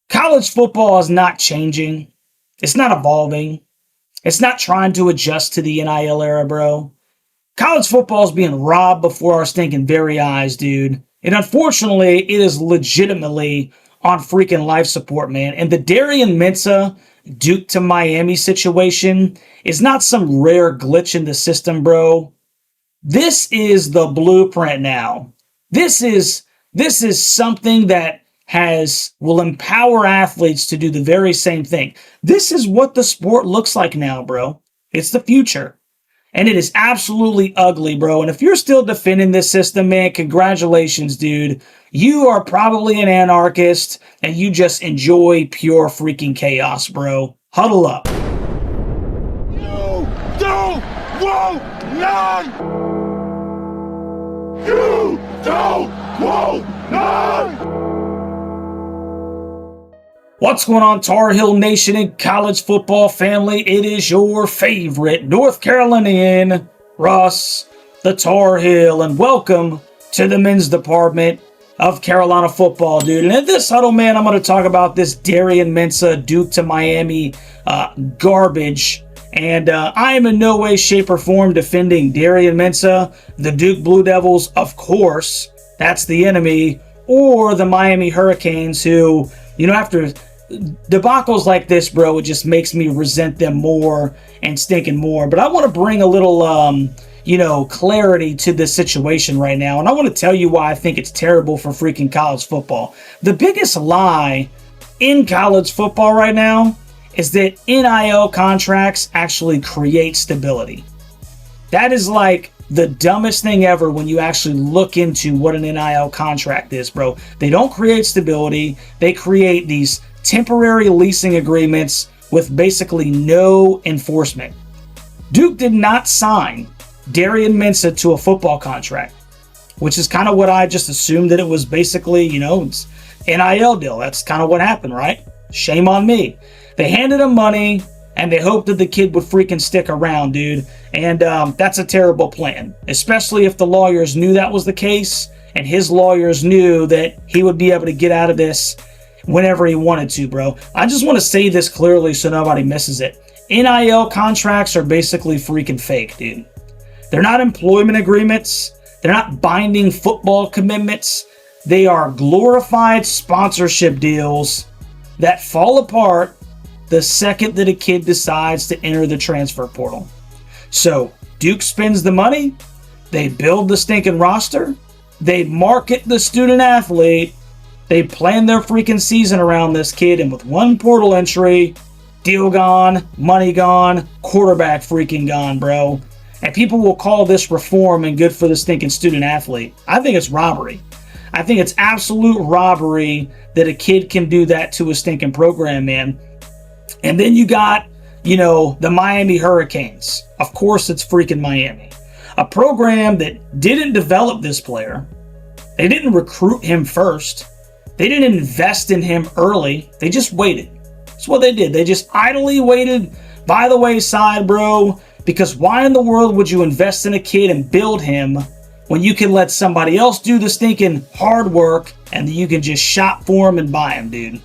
College football is not changing. It's not evolving. It's not trying to adjust to the NIL era, bro. College football is being robbed before our stinking very eyes, dude. And unfortunately, it is legitimately on freaking life support, man. And the Darian Mensah Duke to Miami situation is not some rare glitch in the system, bro. This is the blueprint now. This is something that will empower athletes to do the very same thing. This is what the sport looks like now, bro. It's the future. And it is absolutely ugly, bro. And if you're still defending this system, man, congratulations, dude. You are probably an anarchist, and you just enjoy pure freaking chaos, bro. Huddle up. You don't want none! You don't want none! What's going on, Tar Heel Nation and college football family? It is your favorite North Carolinian, Russ, the Tar Heel, and welcome to the men's department of Carolina football, dude. And in this huddle, man, I'm going to talk about this Darian Mensah Duke to Miami garbage. And I am in no way, shape, or form defending Darian Mensah, the Duke Blue Devils, of course. That's the enemy. Or the Miami Hurricanes, who, you know, after debacles like this, bro, it just makes me resent them more and stinking more. But I want to bring a little, clarity to this situation right now. And I want to tell you why I think it's terrible for freaking college football. The biggest lie in college football right now is that NIL contracts actually create stability. That is like the dumbest thing ever when you actually look into what an NIL contract is, bro. They don't create stability. They create these temporary leasing agreements with basically no enforcement. Duke did not sign Darian Mensah to a football contract, which is kind of what I just assumed that it was basically, it's NIL deal. That's kind of what happened, right? Shame on me. They handed him money and they hoped that the kid would freaking stick around, dude. And that's a terrible plan, especially if the lawyers knew that was the case and his lawyers knew that he would be able to get out of this whenever he wanted to, bro. I just want to say this clearly so nobody misses it. NIL contracts are basically freaking fake, dude. They're not employment agreements. They're not binding football commitments. They are glorified sponsorship deals that fall apart the second that a kid decides to enter the transfer portal. So Duke spends the money. They build the stinking roster. They market the student athlete. They plan their freaking season around this kid, and with one portal entry, deal gone, money gone, quarterback freaking gone, bro. And people will call this reform and good for the stinking student athlete. I think it's robbery. I think it's absolute robbery that a kid can do that to a stinking program, man. And then you got, the Miami Hurricanes. Of course, it's freaking Miami. A program that didn't develop this player. They didn't recruit him first. They didn't invest in him early. They just waited. That's what they did. They just idly waited by the wayside, bro. Because why in the world would you invest in a kid and build him when you can let somebody else do the stinking hard work and you can just shop for him and buy him, dude?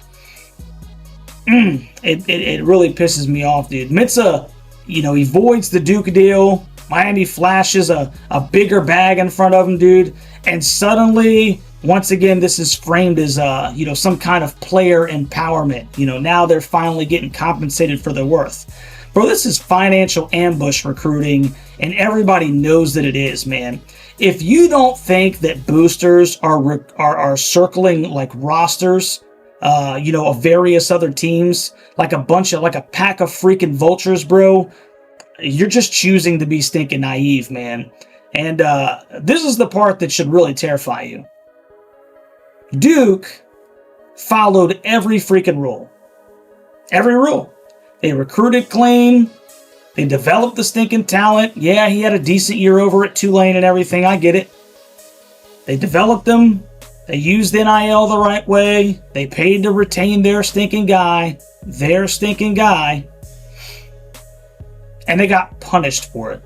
It really pisses me off, dude. Mensah, he voids the Duke deal. Miami flashes a bigger bag in front of him, dude. And suddenly, once again, this is framed as, some kind of player empowerment. Now they're finally getting compensated for their worth. Bro, this is financial ambush recruiting, and everybody knows that it is, man. If you don't think that boosters are circling like rosters, of various other teams, like a pack of freaking vultures, bro, you're just choosing to be stinking naive, man. And this is the part that should really terrify you. Duke followed every freaking rule. Every rule. They recruited clean. They developed the stinking talent. Yeah, he had a decent year over at Tulane and everything. I get it. They developed them. They used NIL the right way. They paid to retain their stinking guy. And they got punished for it.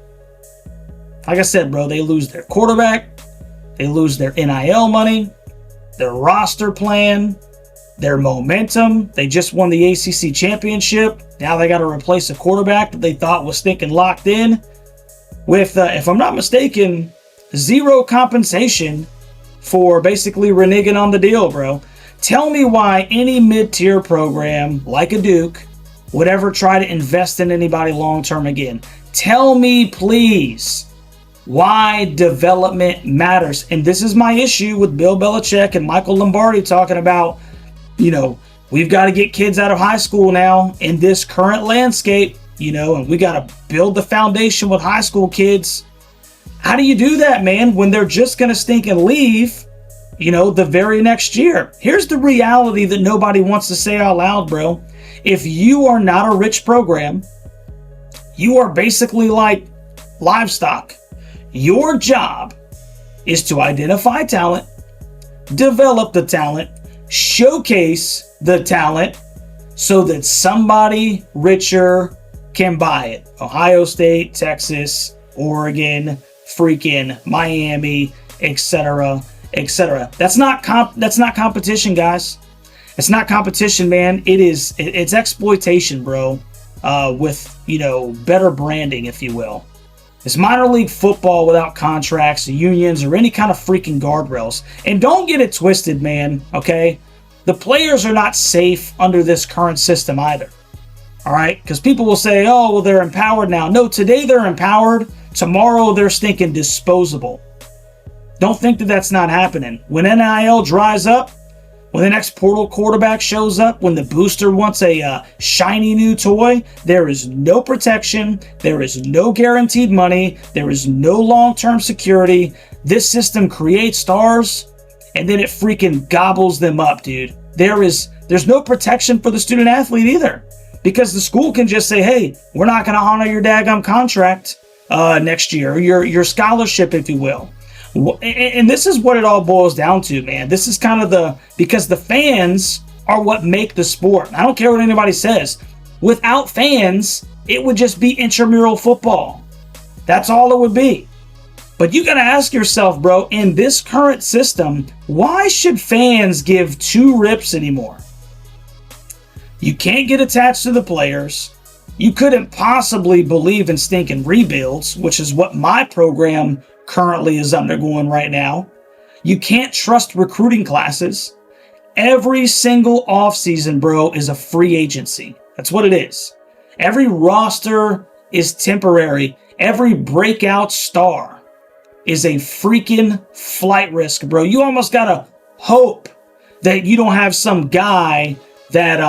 Like I said, bro, they lose their quarterback. They lose their NIL money, their roster plan. their momentum. They just won the ACC championship. Now they got to replace a quarterback that they thought was thinking locked in with, if I'm not mistaken, zero compensation for basically reneging on the deal, bro. Tell me why any mid-tier program like a Duke would ever try to invest in anybody long-term again. Tell me, please, why development matters. And this is my issue with Bill Belichick and Michael Lombardi talking about, we've got to get kids out of high school now in this current landscape, and we got to build the foundation with high school kids. How do you do that, man, when they're just going to stink and leave, the very next year? Here's the reality that nobody wants to say out loud, bro. If you are not a rich program, you are basically like livestock. Your job is to identify talent, develop the talent, showcase the talent so that somebody richer can buy it. Ohio State, Texas, Oregon, freaking Miami, etc., etc. That's not competition, guys. It's not competition, man. It's exploitation, bro. With better branding, if you will. It's minor league football without contracts, unions, or any kind of freaking guardrails. And don't get it twisted, man, okay? The players are not safe under this current system either, all right? Because people will say, oh, well, they're empowered now. No, today they're empowered. Tomorrow they're stinking disposable. Don't think that that's not happening. When NIL dries up, when the next portal quarterback shows up, when the booster wants a shiny new toy, there is no protection, there is no guaranteed money, there is no long-term security. This system creates stars, and then it freaking gobbles them up, dude. There's no protection for the student athlete either, because the school can just say, hey, we're not going to honor your daggum contract next year, your scholarship, if you will. And this is what it all boils down to, man. This is kind of because the fans are what make the sport. I don't care what anybody says. Without fans, it would just be intramural football. That's all it would be. But you got to ask yourself, bro, in this current system, why should fans give two rips anymore? You can't get attached to the players. You couldn't possibly believe in stinking rebuilds, which is what my program currently is undergoing right now. You can't trust recruiting classes. Every single offseason, bro, is a free agency. That's what it is. Every roster is temporary. Every breakout star is a freaking flight risk, bro. You almost gotta hope that you don't have some guy that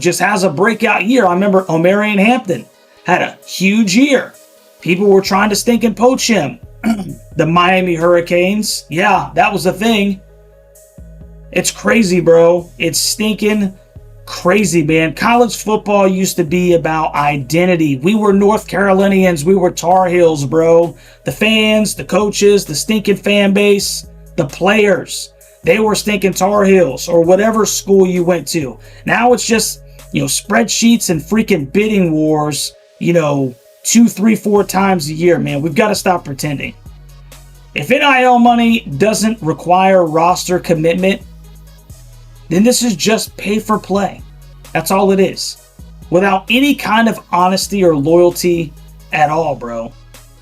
just has a breakout year. I remember Omarion Hampton had a huge year. People were trying to stink and poach him. The Miami Hurricanes, yeah, that was the thing. It's crazy, bro. It's stinking crazy, man. College football used to be about identity. We were North Carolinians. We were Tar Heels, bro. The fans, the coaches, the stinking fan base, the players, they were stinking Tar Heels or whatever school you went to. Now it's just, spreadsheets and freaking bidding wars, 2, 3, 4 times a year, man. We've got to stop pretending. If NIL money doesn't require roster commitment, then this is just pay for play. That's all it is. Without any kind of honesty or loyalty at all, bro.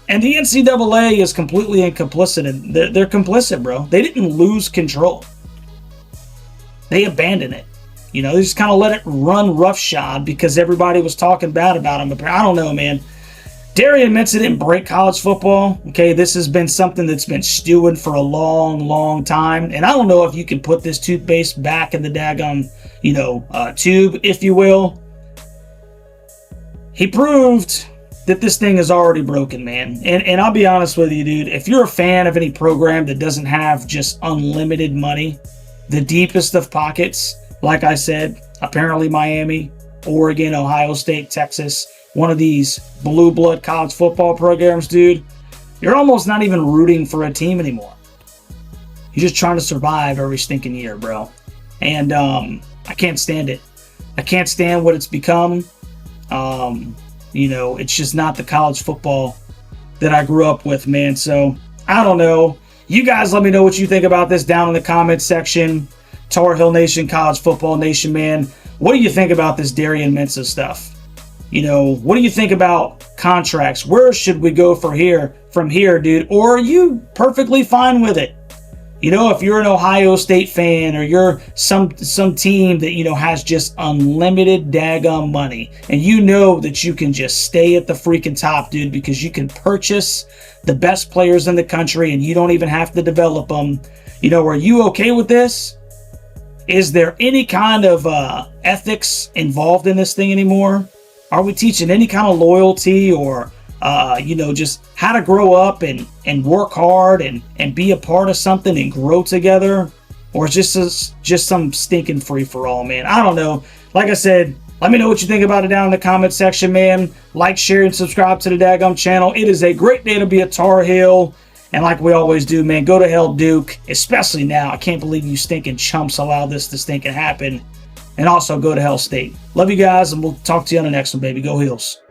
And the NCAA is completely complicit. They're complicit, bro. They didn't lose control. They abandoned it. They just kind of let it run roughshod because everybody was talking bad about them. I don't know, man. Darian Mensah didn't break college football. Okay, this has been something that's been stewing for a long, long time. And I don't know if you can put this toothpaste back in the daggone, tube, if you will. He proved that this thing is already broken, man. And I'll be honest with you, dude. If you're a fan of any program that doesn't have just unlimited money, the deepest of pockets, like I said, apparently Miami, Oregon, Ohio State, Texas, one of these blue blood college football programs, dude, you're almost not even rooting for a team anymore. You're just trying to survive every stinking year, bro. And I can't stand it. I can't stand what it's become. It's just not the college football that I grew up with, man. So I don't know. You guys let me know what you think about this down in the comments section. Tar Heel Nation, College Football Nation, man, what do you think about this Darian Mensah stuff? You know, what do you think about contracts? Where should we go from here, dude? Or are you perfectly fine with it? You know, if you're an Ohio State fan or you're some team that, you know, has just unlimited daggum money and you know that you can just stay at the freaking top, dude, because you can purchase the best players in the country and you don't even have to develop them. You know, are you okay with this? Is there any kind of ethics involved in this thing anymore? Are we teaching any kind of loyalty or you know, just how to grow up and work hard and be a part of something and grow together? Or just some stinking free-for-all, man? I don't know. Like I said, let me know what you think about it down in the comment section, man. Like, share, and subscribe to the daggum channel. It is a great day to be a Tar Heel. And like we always do, man, go to hell, Duke. Especially now. I can't believe you stinking chumps allowed this to stinking happen. And also go to hell, State. Love you guys, and we'll talk to you on the next one, baby. Go Heels.